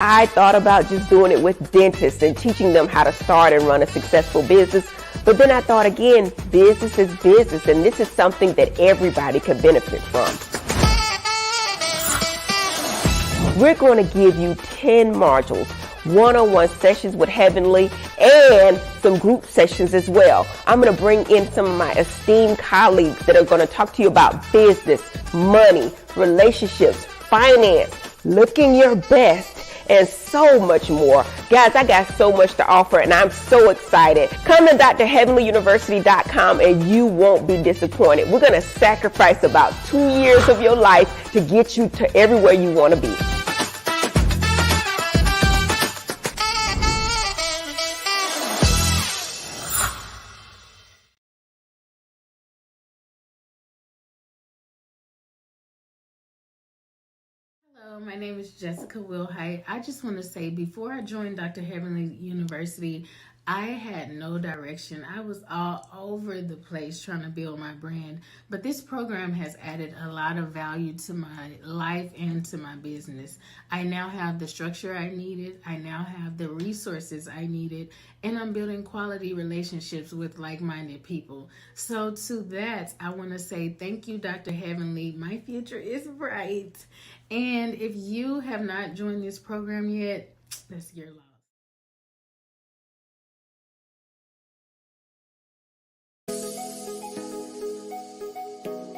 I thought about just doing it with dentists and teaching them how to start and run a successful business. But then I thought again, business is business, and this is something that everybody could benefit from. We're going to give you 10 modules, one-on-one sessions with Heavenly, and some group sessions as well. I'm going to bring in some of my esteemed colleagues that are going to talk to you about business, money, relationships, finance, looking your best, and so much more. Guys, I got so much to offer, and I'm so excited. Come to drheavenlyuniversity.com and you won't be disappointed. We're going to sacrifice about 2 years of your life to get you to everywhere you want to be. My name is Jessica Wilhite. I just want to say, before I joined Dr. Heavenly University, I had no direction. I was all over the place trying to build my brand, but this program has added a lot of value to my life and to my business. I now have the structure I needed. I now have the resources I needed, and I'm building quality relationships with like-minded people. So to that, I want to say thank you, Dr. Heavenly. My future is bright. And if you have not joined this program yet, that's your loss.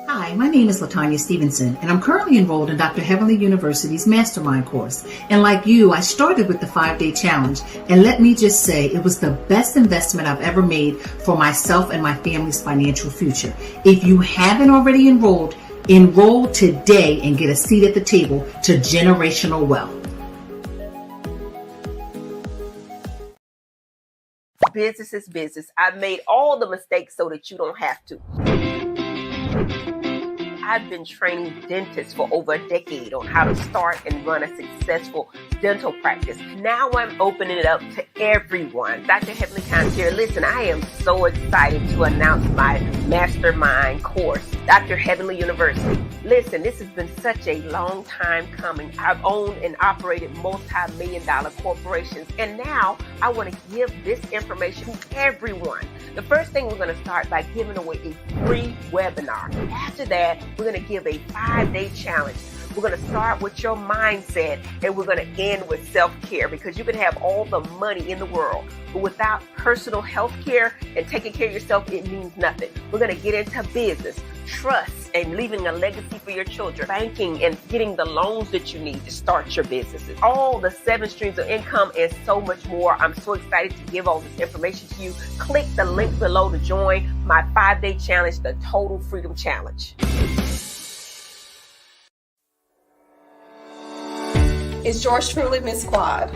Hi, my name is LaTanya Stevenson, and I'm currently enrolled in Dr. Heavenly University's Mastermind course. And like you, I started with the 5-day challenge, and let me just say it was the best investment I've ever made for myself and my family's financial future. If you haven't already enroll today and get a seat at the table to generational wealth. Business is business. I've made all the mistakes so that you don't have to. I've been training dentists for over a decade on how to start and run a successful dental practice. Now I'm opening it up to everyone. Dr. Heavenly Concierge, listen, I am so excited to announce my Mastermind course, Dr. Heavenly University. Listen, this has been such a long time coming. I've owned and operated multi-million-dollar corporations, and now I want to give this information to everyone. The first thing we're going to start by giving away a free webinar. After that, we're going to give a 5-day challenge. We're going to start with your mindset, and we're going to end with self-care, because you can have all the money in the world, but without personal health care and taking care of yourself, it means nothing. We're going to get into business, trust, and leaving a legacy for your children, banking, and getting the loans that you need to start your businesses, all the 7 streams of income, and so much more. I'm so excited to give all this information to you. Click the link below to join my 5-day challenge, the Total Freedom Challenge. It's yours truly, Miss Quad.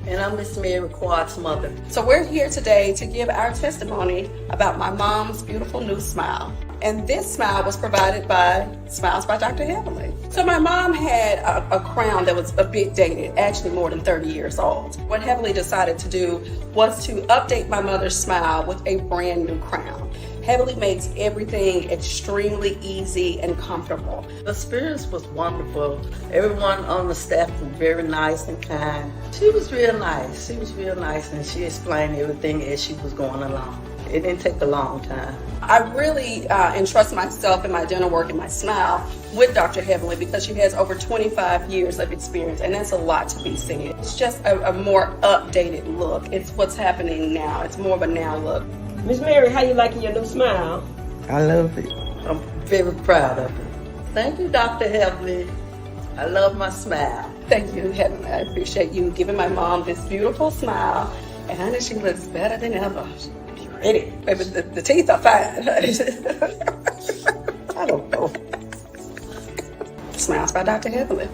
And I'm Miss Mary Quad's mother. So we're here today to give our testimony about my mom's beautiful new smile. And this smile was provided by Smiles by Dr. Heavenly. So my mom had a crown that was a bit dated, actually more than 30 years old. What Heavenly decided to do was to update my mother's smile with a brand new crown. Heavenly makes everything extremely easy and comfortable. The experience was wonderful. Everyone on the staff was very nice and kind. She was real nice. And she explained everything as she was going along. It didn't take a long time. I really entrust myself and my dental work and my smile with Dr. Heavenly because she has over 25 years of experience, and that's a lot to be seen. It's just a more updated look. It's what's happening now. It's more of a now look. Miss Mary, how you liking your new smile? I love it. I'm very proud of it. Thank you, Dr. Heavenly. I love my smile. Thank you, Heavenly. I appreciate you giving my mom this beautiful smile. And honey, she looks better than ever. She's pretty. Maybe the teeth are fine. I don't know. Smiles by Dr. Heavenly.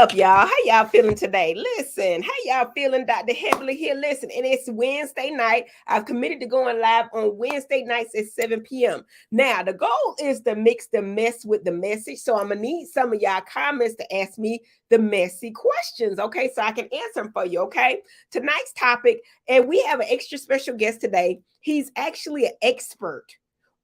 up, y'all? How y'all feeling today? Listen, how y'all feeling? Dr. Heavenly here. Listen, and it's Wednesday night. I've committed to going live on Wednesday nights at 7 p.m. Now, the goal is to mix the mess with the message. So I'm going to need some of y'all comments to ask me the messy questions, okay? So I can answer them for you, okay? Tonight's topic, and we have an extra special guest today. He's actually an expert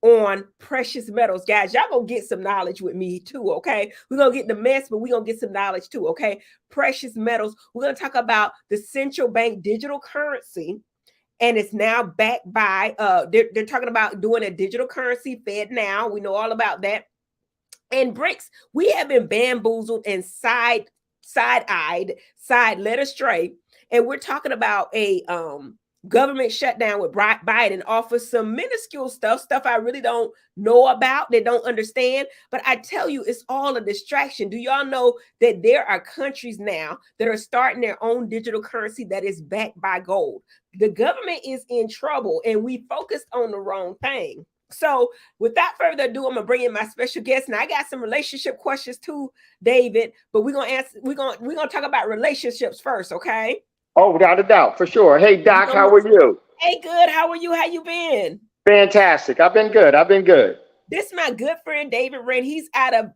on precious metals. Guys, y'all gonna get some knowledge with me too, okay? We're gonna get the mess, but we're gonna get some knowledge too, okay? Precious metals. We're gonna talk about the central bank digital currency, and it's now backed by they're talking about doing a digital currency Fed now. We know all about that. And BRICS, we have been bamboozled and side-eyed, led astray, and we're talking about a government shutdown with Biden offers some minuscule stuff I really don't know about, they don't understand. But I tell you, it's all a distraction. Do y'all know that there are countries now that are starting their own digital currency that is backed by gold? The government is in trouble, and we focused on the wrong thing. So without further ado, I'm gonna bring in my special guest. Now I got some relationship questions too, David, but we're gonna talk about relationships first, okay? Oh, without a doubt, for sure. Hey, Doc, how are you? Hey, good. How are you? How you been? Fantastic. I've been good. This is my good friend, David Wren. He's out of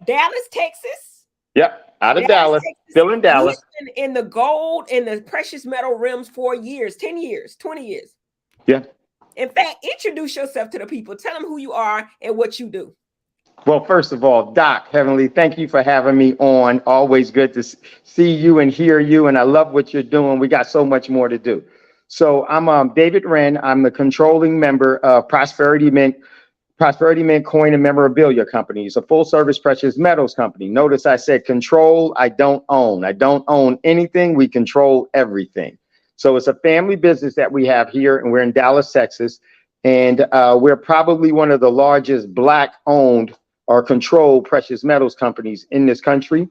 Dallas, Texas. Yep, out of Dallas. Still in Dallas. In the gold and the precious metal realms for years, 10 years, 20 years. Yeah. In fact, introduce yourself to the people. Tell them who you are and what you do. Well, first of all, Doc Heavenly, thank you for having me on. Always good to see you and hear you, and I love what you're doing. We got so much more to do. So I'm David Wren. I'm the controlling member of Prosperity Mint Coin and Memorabilia Company. It's a full-service precious metals company. Notice I said control, I don't own. I don't own anything. We control everything. So it's a family business that we have here, and we're in Dallas, Texas, and we're probably one of the largest Black-owned or controlled precious metals companies in this country.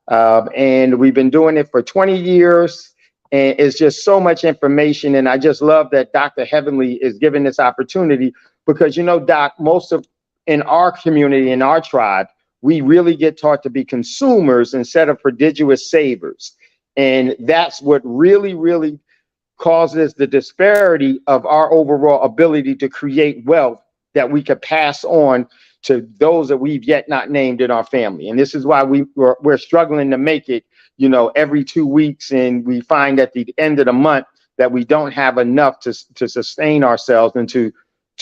And we've been doing it for 20 years. And it's just so much information. And I just love that Dr. Heavenly is given this opportunity because, you know, Doc, in our community, in our tribe, we really get taught to be consumers instead of prodigious savers. And that's what really, really causes the disparity of our overall ability to create wealth that we could pass on to those that we've yet not named in our family. And this is why we're struggling to make it, you know, every 2 weeks. And we find at the end of the month that we don't have enough to sustain ourselves and to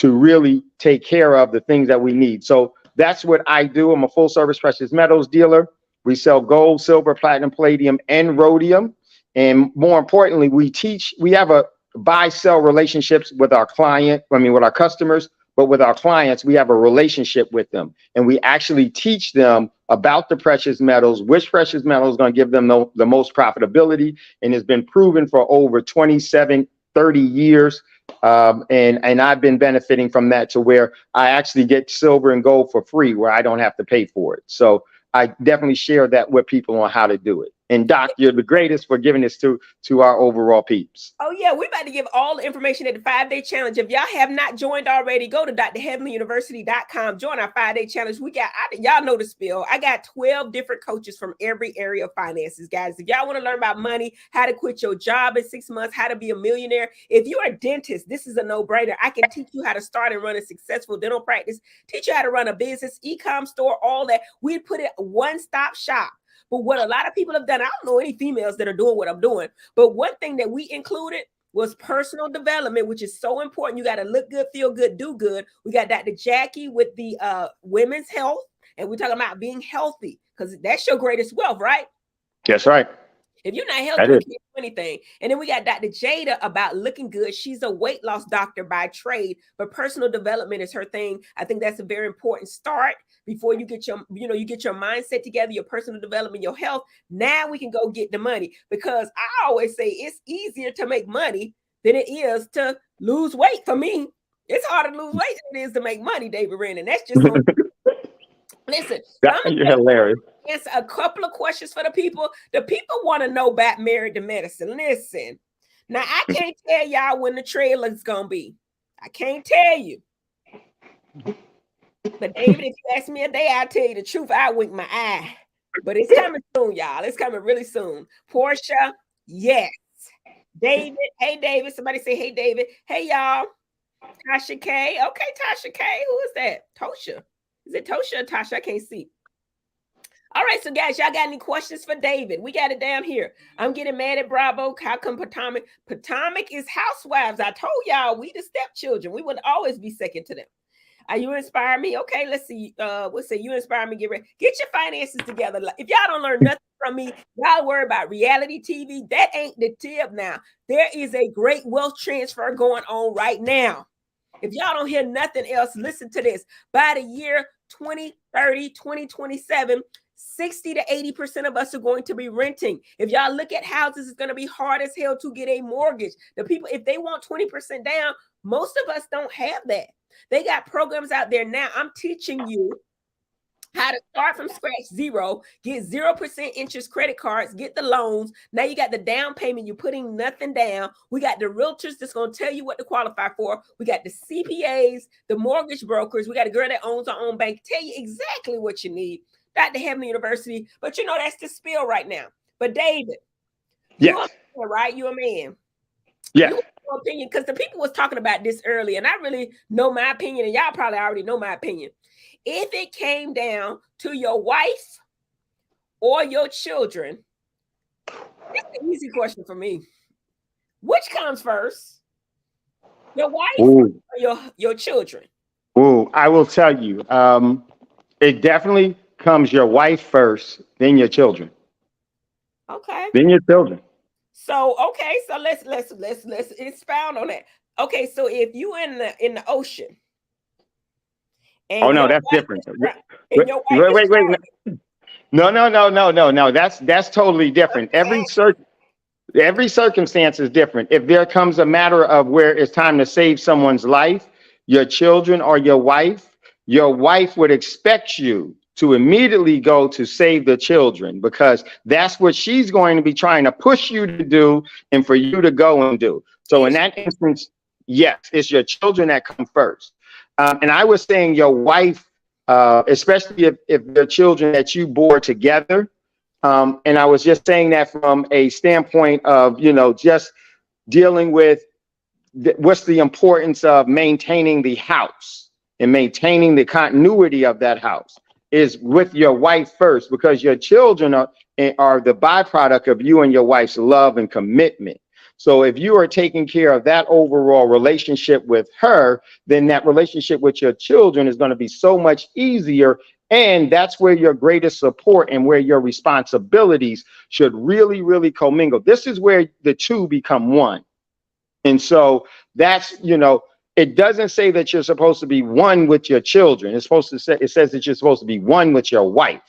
really take care of the things that we need. So that's what I do. I'm a full service precious metals dealer. We sell gold, silver, platinum, palladium, and rhodium. And more importantly, we have a buy-sell relationships with our with our customers. But with our clients, we have a relationship with them, and we actually teach them about the precious metals, which precious metal is going to give them the most profitability, and has been proven for over 27, 30 years. And I've been benefiting from that to where I actually get silver and gold for free, where I don't have to pay for it. So I definitely share that with people on how to do it. And Doc, you're the greatest for giving this to our overall peeps. Oh yeah, we're about to give all the information at the 5-day challenge. If y'all have not joined already, go to drheavenlyuniversity.com. Join our 5-day challenge. Y'all know the spiel. I got 12 different coaches from every area of finances, guys. If y'all want to learn about money, how to quit your job in 6 months, how to be a millionaire. If you're a dentist, this is a no-brainer. I can teach you how to start and run a successful dental practice, teach you how to run a business, e-com store, all that. We put it one-stop shop. But what a lot of people have done, I don't know any females that are doing what I'm doing, but one thing that we included was personal development, which is so important. You got to look good, feel good, do good. We got Dr. Jackie with the women's health, and we're talking about being healthy because that's your greatest wealth, right? That's right. If you're not healthy, you can't do anything. And then we got Dr. Jada about looking good. She's a weight loss doctor by trade, but personal development is her thing. I think that's a very important start before you get your mindset together, your personal development, your health. Now we can go get the money, because I always say it's easier to make money than it is to lose weight. For me, it's harder to lose weight than it is to make money, David Wren. And that's just listen. You're hilarious. Answer a couple of questions for the people. The people want to know about Married to Medicine. Listen, now I can't tell y'all when the trailer is gonna be. I can't tell you. But David, if you ask me a day, I'll tell you the truth. I wink my eye. but it's coming soon, y'all. It's coming really soon. Portia, yes. David, hey David. Somebody say hey David. Hey y'all. Tasha K. Okay, Tasha K. Who is that? Tosha. Is it Tosha or Tasha? I can't see. All right, so guys, y'all got any questions for David? We got it down here. I'm getting mad at Bravo. How come Potomac? Potomac is Housewives. I told y'all we the stepchildren. We would always be second to them. You inspire me. Okay, let's see. What's it? You inspire me. Get ready. Get your finances together. If y'all don't learn nothing from me, y'all worry about reality TV. That ain't the tip now. There is a great wealth transfer going on right now. If y'all don't hear nothing else, listen to this. By the year 2030, 2027, 60 to 80% of us are going to be renting. If y'all look at houses, it's going to be hard as hell to get a mortgage. The people, if they want 20% down, most of us don't have that. They got programs out there now. I'm teaching you how to start from scratch, zero, get 0% interest credit cards, get the loans. Now you got the down payment. You're putting nothing down. We got the realtors that's going to tell you what to qualify for. We got the CPAs, the mortgage brokers. We got a girl that owns her own bank, tell you exactly what you need. Dr. Heavenly University. But you know, that's the spiel right now. But David, you're a man, right? You're a man. Yeah. Your opinion, because the people was talking about this earlier, and I really know my opinion, and y'all probably already know my opinion. If it came down to your wife or your children, it's an easy question for me. Which comes first? Your wife or your children? Ooh, I will tell you, it definitely comes your wife first, then your children. Okay. Then your children. So okay, so let's expound on that. Okay, so if you in the ocean, and that's different. Wait. No. That's totally different. Okay. Every circumstance is different. If there comes a matter of where it's time to save someone's life, your children or your wife would expect you to immediately go to save the children, because that's what she's going to be trying to push you to do and for you to go and do. So in that instance, yes, it's your children that come first. And I was saying your wife, especially if they're children that you bore together. And I was just saying that from a standpoint of, just dealing with what's the importance of maintaining the house and maintaining the continuity of that house is with your wife first, because your children are the byproduct of you and your wife's love and commitment. So if you are taking care of that overall relationship with her, then that relationship with your children is going to be so much easier. And that's where your greatest support and where your responsibilities should really, really commingle. This is where the two become one. And so that's, it doesn't say that you're supposed to be one with your children. It says that you're supposed to be one with your wife.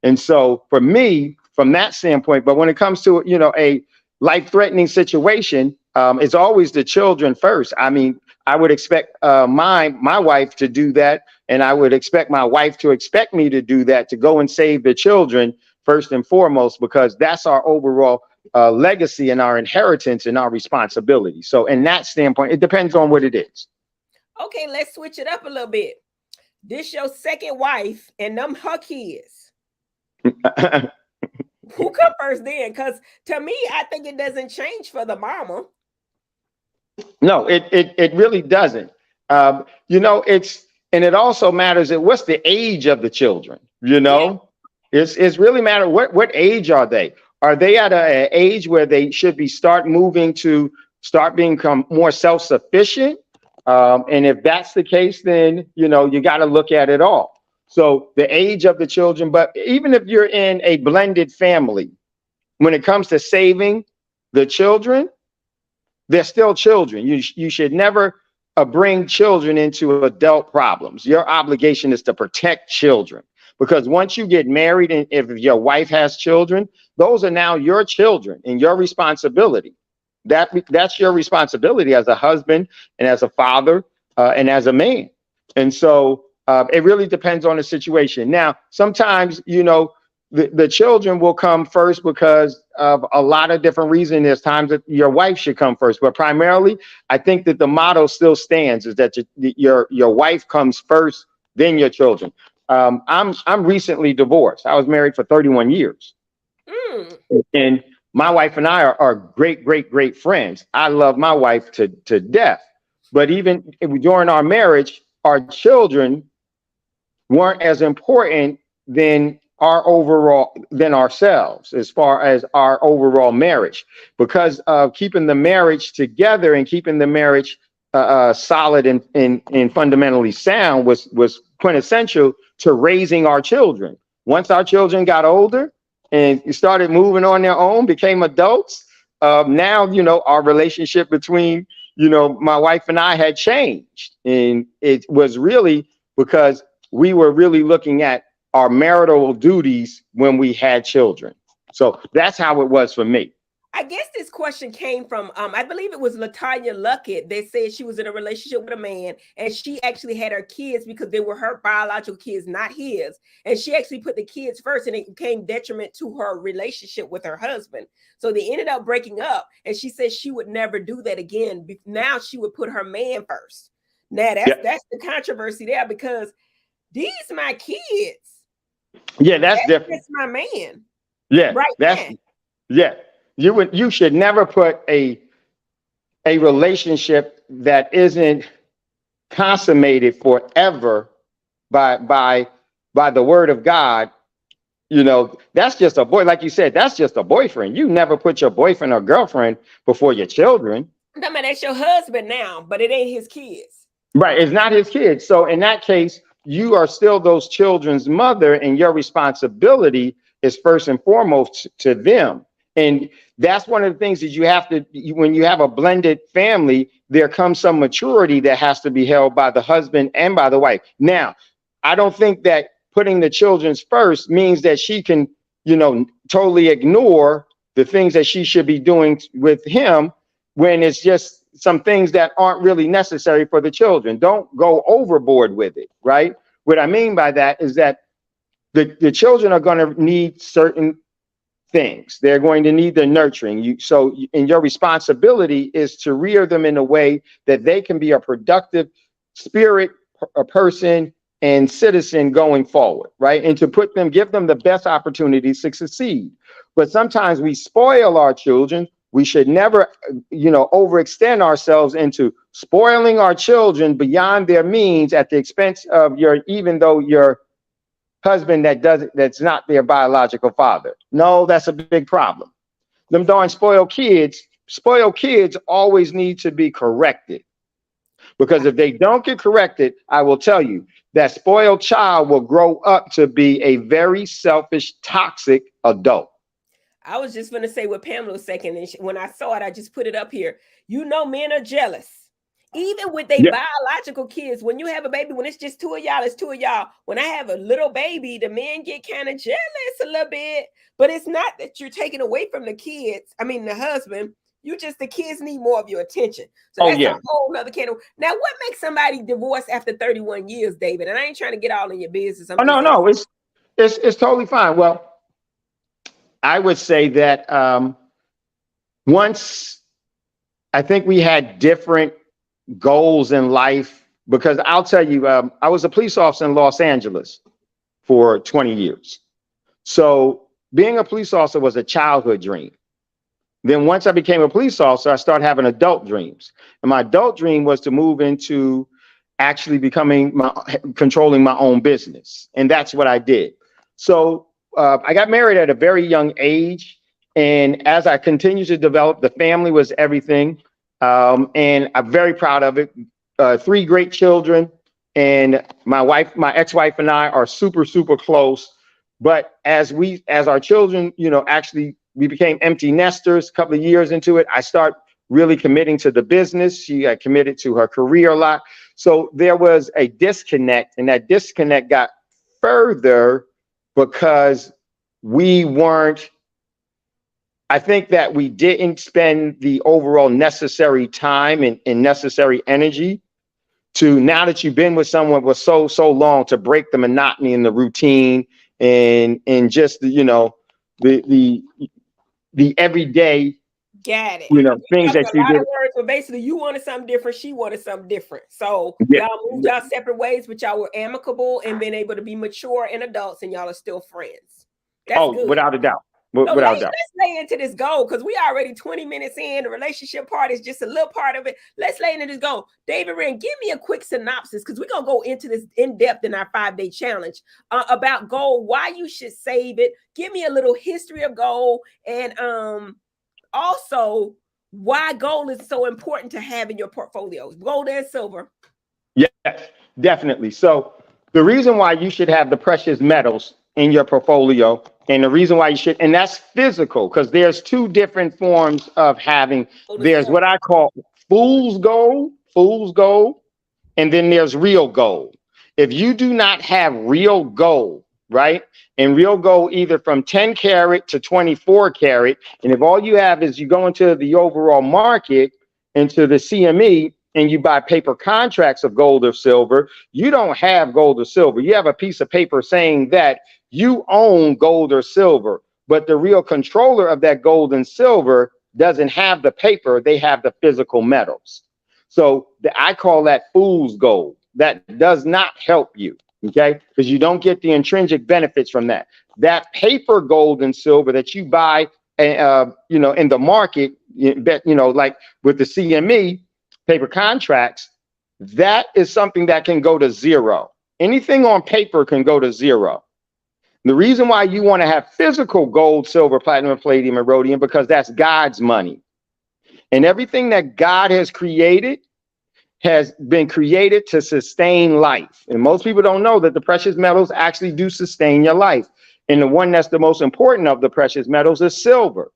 And so for me, from that standpoint, but when it comes to, a life-threatening situation, it's always the children first. I mean, I would expect my wife to do that, and I would expect my wife to expect me to do that, to go and save the children first and foremost, because that's our overall legacy and our inheritance and our responsibility. So in that standpoint, it depends on what it is. Okay, let's switch it up a little bit. This your second wife and them her kids. Who come first then? Because to me, I think it doesn't change for the mama. No, it really doesn't. And it also matters at what's the age of the children. It's really matter what age are they? Are they at an age where they should be become more self-sufficient? And if that's the case, then you got to look at it all. So the age of the children, but even if you're in a blended family, when it comes to saving the children, they're still children. You should never bring children into adult problems. Your obligation is to protect children, because once you get married and if your wife has children, those are now your children and your responsibility. That's your responsibility as a husband and as a father and as a man. And so it really depends on the situation. Now, sometimes, the children will come first because of a lot of different reasons. There's times that your wife should come first, but primarily, I think that the motto still stands, is that your wife comes first, then your children. I'm recently divorced. I was married for 31 years. And my wife and I are great friends. I love my wife to death. But even during our marriage, our children weren't as important than ourselves as far as our overall marriage, because of keeping the marriage together and keeping the marriage solid and fundamentally sound was quintessential to raising our children. Once our children got older and started moving on their own, became adults, now, our relationship between, my wife and I had changed. And it was really because we were really looking at our marital duties when we had children. So that's how it was for me. I guess this question came from, I believe it was LaTanya Luckett that said she was in a relationship with a man and she actually had her kids because they were her biological kids, not his. And she actually put the kids first and it became detriment to her relationship with her husband. So they ended up breaking up and she said she would never do that again. Now she would put her man first. Now that's the controversy there, because these my kids. Yeah, that's different. That's my man. Yeah, right. Yeah. You should never put a relationship that isn't consummated forever by the word of God. That's just a boy, like you said, that's just a boyfriend. You never put your boyfriend or girlfriend before your children. I mean, that's your husband now, but it ain't his kids. Right, it's not his kids. So in that case, you are still those children's mother, and your responsibility is first and foremost to them. And that's one of the things that you have to, when you have a blended family, there comes some maturity that has to be held by the husband and by the wife. Now, I don't think that putting the children's first means that she can, totally ignore the things that she should be doing with him when it's just some things that aren't really necessary for the children. Don't go overboard with it, right? What I mean by that is that the children are going to need certain things. They're going to need the nurturing. And your responsibility is to rear them in a way that they can be a productive spirit, a person, and citizen going forward, right? And to give them the best opportunities to succeed. But sometimes we spoil our children. We should never, overextend ourselves into spoiling our children beyond their means at the expense of even though your husband that's not their biological father. No, that's a big problem. Them darn spoiled kids always need to be corrected. Because if they don't get corrected, I will tell you that spoiled child will grow up to be a very selfish, toxic adult. I was just going to say what Pamela was saying, and when I saw it, I just put it up here. Men are jealous. Even with their biological kids, when you have a baby, when it's just two of y'all, it's two of y'all. When I have a little baby, the men get kind of jealous a little bit, but it's not that you're taking away from the kids. I mean, the husband, the kids need more of your attention. So that's a whole nother can of. Now, what makes somebody divorce after 31 years, David? And I ain't trying to get all in your business. No, it's totally fine. Well, I would say that once I think we had different goals in life, because I'll tell you, I was a police officer in Los Angeles for 20 years. So being a police officer was a childhood dream. Then once I became a police officer, I started having adult dreams. And my adult dream was to move into actually controlling my own business. And that's what I did. So I got married at a very young age. And as I continued to develop, the family was everything. And I'm very proud of it. 3 great children. And my ex-wife and I are super, super close. But as our children, we became empty nesters. A couple of years into it, I start really committing to the business. She got committed to her career a lot. So there was a disconnect, and that disconnect got further because I think that we didn't spend the overall necessary time and necessary energy to, now that you've been with someone for so long, to break the monotony and the routine and just the everyday Got it. You know, things Talking that a you lot did. of words, but basically you wanted something different. She wanted something different. So Yeah. y'all moved y'all separate ways, but y'all were amicable and been able to be mature and adults, and y'all are still friends. That's good. Without a doubt. So Without a doubt. let's lay into this goal because we already 20 minutes in. The relationship part is just a little part of it. Let's lay into this goal. David Wren, give me a quick synopsis because we're going to go into this in depth in our 5-day challenge about goal, why you should save it. Give me a little history of goal and also why gold is so important to have in your portfolios, gold and silver. Yes, definitely. So the reason why you should have the precious metals in your portfolio, and the reason why you should, and that's physical, because there's two different forms of having. There's what I call fool's gold, and then there's real gold. If you do not have real gold, right, and real gold either from 10 karat to 24 karat, and if all you have is you go into the overall market, into the CME, and you buy paper contracts of gold or silver, you don't have gold or silver. You have a piece of paper saying that you own gold or silver, but the real controller of that gold and silver doesn't have the paper, they have the physical metals. So I call that fool's gold. That does not help you, okay? Because you don't get the intrinsic benefits from that. That paper gold and silver that you buy, you know, in the market, you know, like with the CME, paper contracts, that is something that can go to zero. Anything on paper can go to zero. The reason why you want to have physical gold, silver, platinum, palladium, and rhodium, because that's God's money. And everything that God has created has been created to sustain life. And most people don't know that the precious metals actually do sustain your life. And the one that's the most important of the precious metals is silver,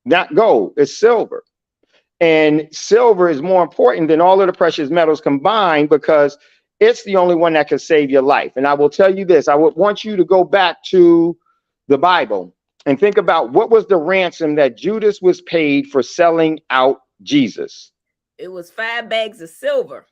not gold, it's silver. And silver is more important than all of the precious metals combined because it's the only one that can save your life. And I will tell you this, I would want you to go back to the Bible and think about what was the ransom that Judas was paid for selling out Jesus. It was 5 bags of silver.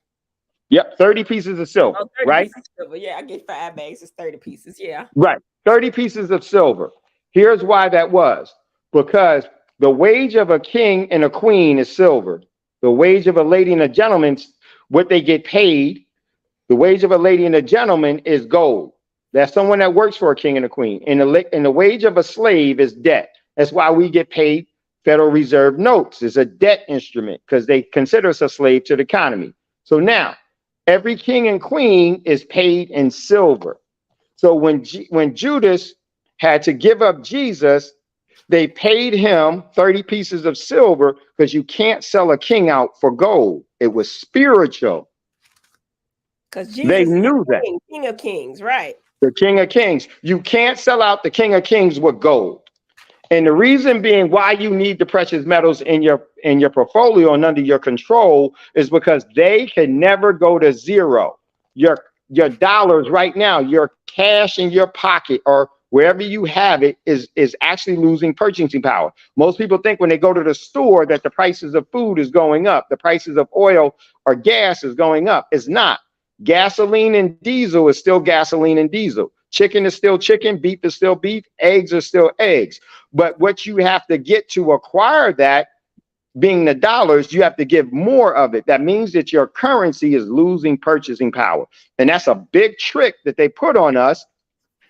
Yep, 30 pieces of silver, 30 right? Pieces of silver. Yeah, I get 5 bags, it's 30 pieces, yeah. Right, 30 pieces of silver. Here's why that was. Because the wage of a king and a queen is silver. The wage of a lady and a gentleman, what they get paid, the wage of a lady and a gentleman is gold. That's someone that works for a king and a queen. And the wage of a slave is debt. That's why we get paid Federal Reserve notes. It's a debt instrument because they consider us a slave to the economy. So now, every king and queen is paid in silver. So when Judas had to give up Jesus, they paid him 30 pieces of silver because you can't sell a king out for gold. It was spiritual. Because Jesus they knew that. King of Kings, right? The King of Kings. You can't sell out the King of Kings with gold. And the reason being why you need the precious metals in your portfolio and under your control is because they can never go to zero. Your dollars right now, your cash in your pocket or wherever you have it is actually losing purchasing power. Most people think when they go to the store that the prices of food is going up, the prices of oil or gas is going up. It's not. Gasoline and diesel is still gasoline and diesel. Chicken is still chicken, beef is still beef, eggs are still eggs. But what you have to get to acquire that, being the dollars, you have to give more of it. That means that your currency is losing purchasing power. And that's a big trick that they put on us.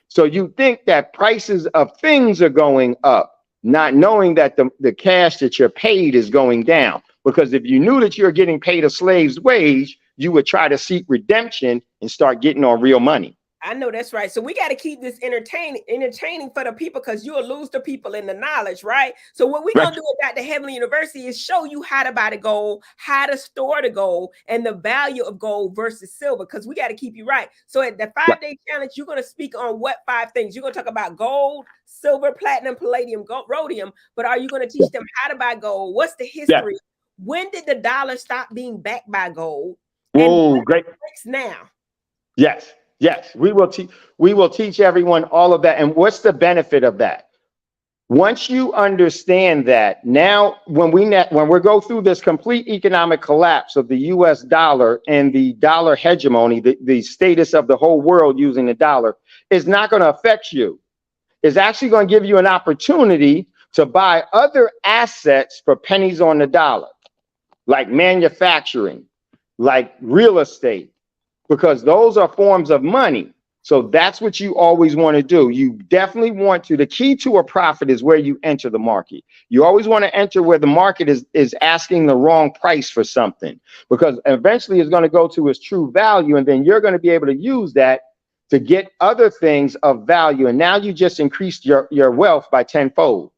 So you think that prices of things are going up, not knowing that the cash that you're paid is going down. Because if you knew that you're getting paid a slave's wage, you would try to seek redemption and start getting on real money. I know that's right. So we got to keep this entertaining for the people because you'll lose the people in the knowledge, right? So what we're going to do at the Heavenly University is show you how to buy the gold, how to store the gold, and the value of gold versus silver because we got to keep you right. So at the 5-day challenge, you're going to speak on what 5 things? You're going to talk about gold, silver, platinum, palladium, gold, rhodium, but are you going to teach them how to buy gold? What's the history? When did the dollar stop being backed by gold? Oh, great. Now. Yes, we will teach everyone all of that. And what's the benefit of that? Once you understand that, now when we go through this complete economic collapse of the US dollar and the dollar hegemony, the status of the whole world using the dollar is not going to affect you. It's actually going to give you an opportunity to buy other assets for pennies on the dollar, like manufacturing, like real estate, because those are forms of money. So that's what you always want to do. You definitely want to. The key to a profit is where you enter the market. You always want to enter where the market is asking the wrong price for something, because eventually it's going to go to its true value, and then you're going to be able to use that to get other things of value. And now you just increased your wealth by tenfold.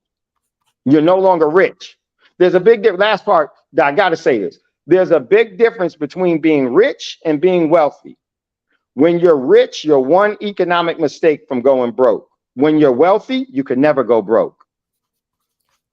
You're no longer rich. There's a big difference. Last part, I got to say this. There's a big difference between being rich and being wealthy. When you're rich, you're one economic mistake from going broke. When you're wealthy, you can never go broke.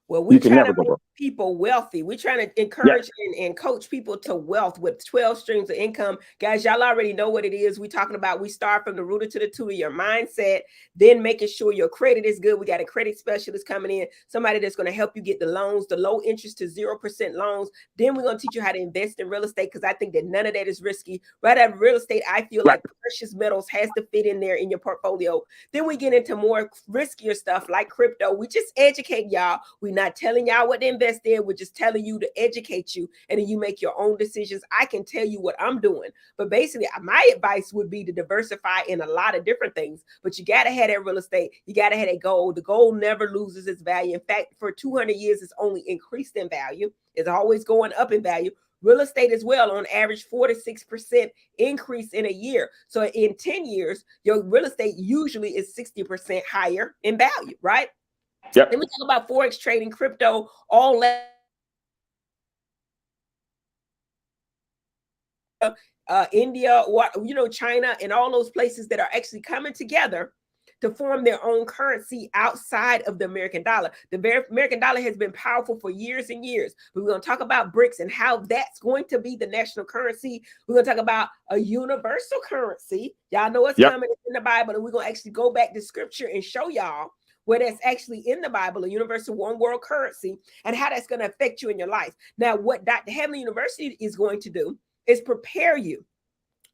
Well, we try to make people wealthy. We're trying to encourage and coach people to wealth with 12 streams of income. Guys, y'all already know what it is. We're talking about, we start from the rooter to the tutor, your mindset, then making sure your credit is good. We got a credit specialist coming in, somebody that's going to help you get the loans, the low interest to 0% loans. Then we're going to teach you how to invest in real estate, because I think that none of that is risky. Right out of real estate, I feel like precious metals has to fit in there in your portfolio. Then we get into more riskier stuff like crypto. We just educate y'all. We not telling y'all what to invest in. We're just telling you to educate you, and then you make your own decisions. I can tell you what I'm doing, but basically my advice would be to diversify in a lot of different things. But you got to have that real estate. You got to have that gold. The gold never loses its value. In fact, for 200 years, it's only increased in value. It's always going up in value. Real estate as well, on average, 4 to 6% increase in a year. So in 10 years, your real estate usually is 60% higher in value, right? Yep. Then we talk about forex trading, crypto, all that. India, China, and all those places that are actually coming together to form their own currency outside of the American dollar. The American dollar has been powerful for years and years. But we're going to talk about BRICS and how that's going to be the national currency. We're going to talk about a universal currency. Y'all know it's coming in the Bible, and we're going to actually go back to scripture and show y'all where that's actually in the Bible, a universal one world currency, and how that's going to affect you in your life. Now, what Dr. Heavenly University is going to do is prepare you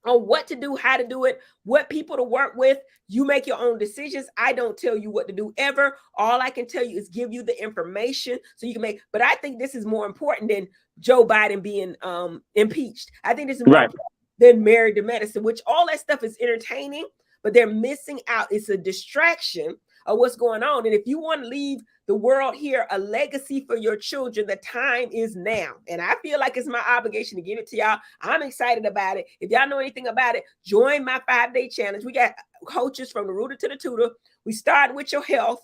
on what to do, how to do it, what people to work with. You make your own decisions. I don't tell you what to do ever. All I can tell you is give you the information so you can make. But I think this is more important than Joe Biden being impeached. I think this is more important than Married to Medicine, which all that stuff is entertaining, but they're missing out. It's a distraction of what's going on. And if you want to leave the world here a legacy for your children, the time is now. And I feel like it's my obligation to give it to y'all. I'm excited about it. If y'all know anything about it, join my 5-day challenge. We got coaches from the rooter to the tutor. We start with your health.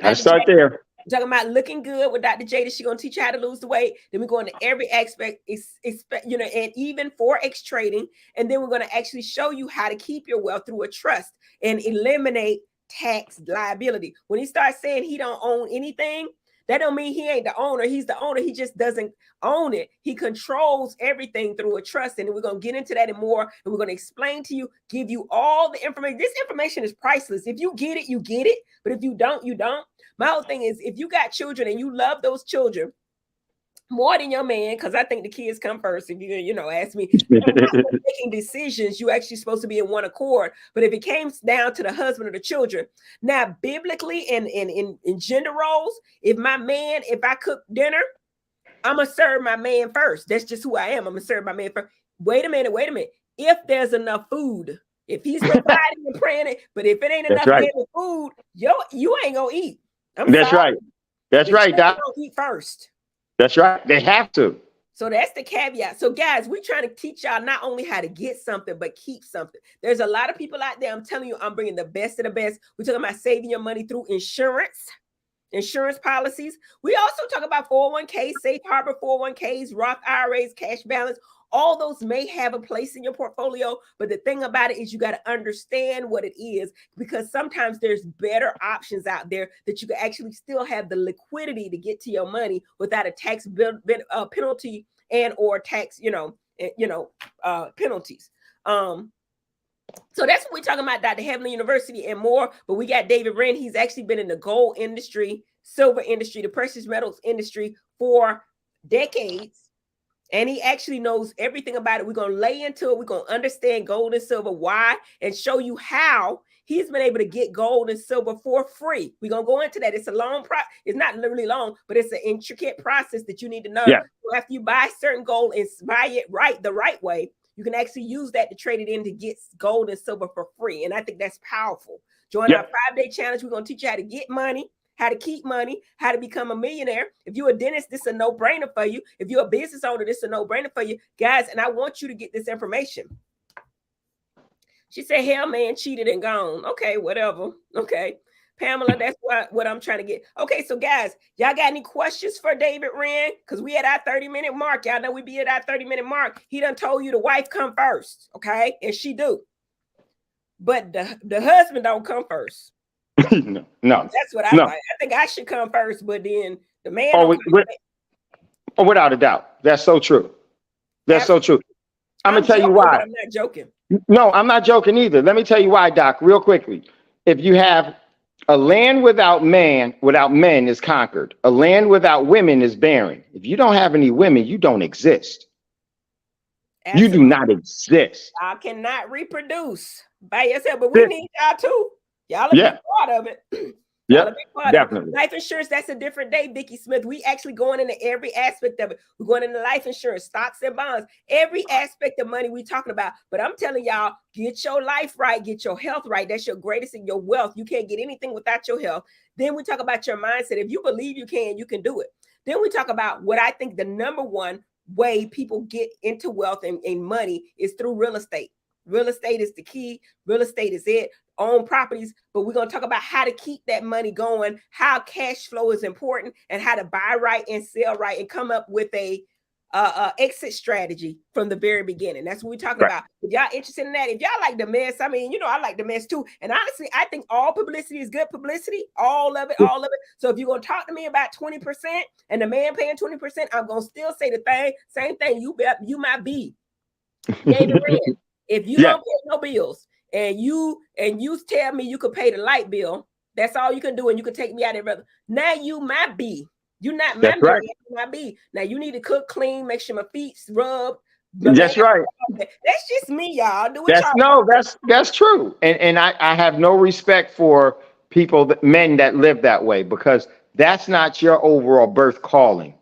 I start there. Talking about looking good with Dr. Jada. She's going to teach you how to lose the weight. Then we're going to every aspect, and even forex trading. And then we're going to actually show you how to keep your wealth through a trust and eliminate tax liability. When he starts saying he don't own anything, that don't mean he ain't the owner. He's the owner. He just doesn't own it. He controls everything through a trust. And we're going to get into that and more. And we're going to explain to you, give you all the information. This information is priceless. If you get it, you get it. But if you don't, you don't. My whole thing is, if you got children and you love those children more than your man, because I think the kids come first. If you ask me, making decisions, you actually supposed to be in one accord. But if it came down to the husband or the children, now biblically and in gender roles, if I cook dinner, I'm gonna serve my man first. That's just who I am. I'm gonna serve my man first. Wait a minute. If there's enough food, if he's providing and praying it, but if it ain't enough food, you ain't gonna eat. That's right. That's right, Doc. Eat first. That's right. They have to. So that's the caveat. So guys, we're trying to teach y'all not only how to get something, but keep something. There's a lot of people out there. I'm telling you, I'm bringing the best of the best. We're talking about saving your money through insurance policies. We also talk about 401ks, safe harbor 401ks, Roth IRAs, cash balance. All those may have a place in your portfolio, but the thing about it is you got to understand what it is, because sometimes there's better options out there that you can actually still have the liquidity to get to your money without a tax penalty and or tax, penalties. So that's what we're talking about, Dr. Heavenly University and more. But we got David Wren. He's actually been in the gold industry, silver industry, the precious metals industry for decades. And he actually knows everything about it. We're going to lay into it. We're going to understand gold and silver, why, and show you how he's been able to get gold and silver for free. We're going to go into that. It's a long process. It's not literally long, but it's an intricate process that you need to know. Yeah. So after you buy certain gold and buy it right, the right way, you can actually use that to trade it in to get gold and silver for free. And I think that's powerful. Join our 5-day challenge. We're going to teach you how to get money, how to keep money, how to become a millionaire. If you're a dentist, this is a no-brainer for you. If you're a business owner, this is a no-brainer for you. Guys, and I want you to get this information. She said, hell, man, cheated and gone. Okay, whatever. Okay. Pamela, that's what I'm trying to get. Okay, so guys, y'all got any questions for David Wren? Because we at our 30-minute mark. Y'all know we be at our 30-minute mark. He done told you the wife come first, okay? And she do. But the husband don't come first. No. That's what I like. I think I should come first, but then the man. Without a doubt. That's so true. That's so true. I'm going to tell you why. I'm not joking. No, I'm not joking either. Let me tell you why, Doc, real quickly. If you have a land without men is conquered. A land without women is barren. If you don't have any women, you don't exist. Absolutely. You do not exist. Y'all cannot reproduce by yourself, but we need y'all too. Y'all are a part of it. Yeah, definitely. Life insurance, that's a different day, Vicky Smith. We actually going into every aspect of it. We're going into life insurance, stocks and bonds, every aspect of money we talking about. But I'm telling y'all, get your life right, get your health right. That's your greatest and your wealth. You can't get anything without your health. Then we talk about your mindset. If you believe you can do it. Then we talk about what I think the number one way people get into wealth and money is through real estate. Real estate is the key. Real estate is it. Own properties, but we're going to talk about how to keep that money going, how cash flow is important, and how to buy right and sell right and come up with a exit strategy from the very beginning. That's what we're talking about. If y'all interested in that, if y'all like the mess, I mean, I like the mess too. And honestly, I think all publicity is good publicity, all of it. So if you're going to talk to me about 20% and the man paying 20%, I'm going to still say the same thing. You might be. David Wren, if you don't pay no bills, and you tell me you could pay the light bill, that's all you can do, and you can take me out of it. Now you might be. You're not my man, you might be. Now you need to cook, clean, make sure my feet's rubbed. That's right. That's just me, y'all. Do it. That's true. And I have no respect for men that live that way, because that's not your overall birth calling.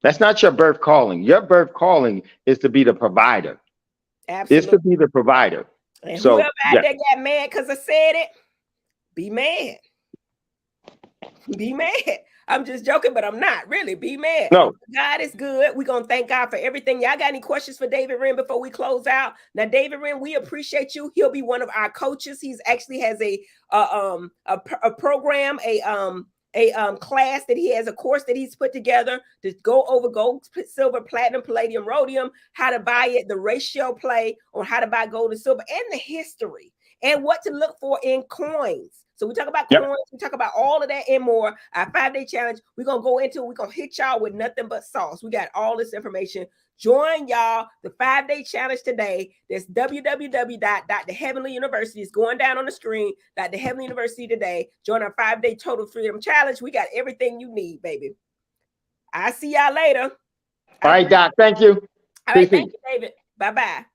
That's not your birth calling. Your birth calling is to be the provider. Absolutely. It's to be the provider. And so whoever out there got mad because I said it, be mad. Be mad. I'm just joking, but I'm not really. Be mad. No. God is good. We're going to thank God for everything. Y'all got any questions for David Wren before we close out? Now, David Wren, we appreciate you. He'll be one of our coaches. He's actually has a program, a class that he has, a course that he's put together to go over gold, silver, platinum, palladium, rhodium, how to buy it, the ratio play on how to buy gold and silver, and the history and what to look for in coins. So we talk about coins, we talk about all of that and more. Our 5-day challenge, we're going to go into it. We're going to hit y'all with nothing but sauce. We got all this information. Join y'all the 5-day challenge today. That's www.Heavenly University. It's going down on the screen. The Heavenly University today. Join our 5-day total freedom challenge. We got everything you need, baby. I'll see y'all later. All right, Doc. Thank you. All right, thank you, David. Bye-bye.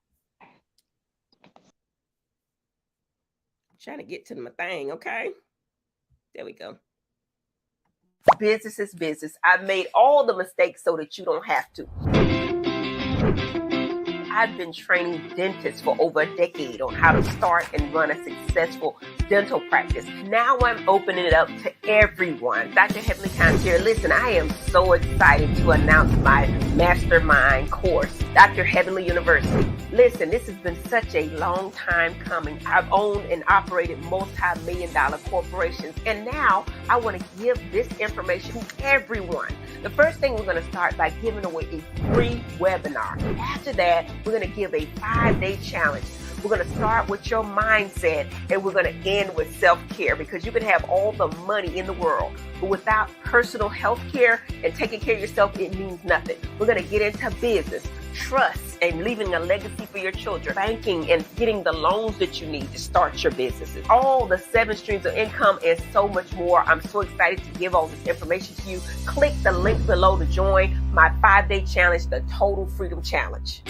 Trying to get to my thing, okay? There we go. Business is business. I've made all the mistakes so that you don't have to. I've been training dentists for over a decade on how to start and run a successful dental practice. Now I'm opening it up to everyone. Dr. Heavenly here. Listen, I am so excited to announce my Mastermind course, Dr. Heavenly University. Listen, this has been such a long time coming. I've owned and operated multi-million-dollar corporations, and now I want to give this information to everyone. The first thing we're going to start by giving away a free webinar. After that, we're going to give a 5-day challenge. We're going to start with your mindset, and we're going to end with self-care, because you can have all the money in the world, but without personal health care and taking care of yourself, it means nothing. We're going to get into business, trust, and leaving a legacy for your children, banking, and getting the loans that you need to start your businesses, all the 7 streams of income, and so much more. I'm so excited to give all this information to you. Click the link below to join my 5-day challenge, the Total Freedom Challenge.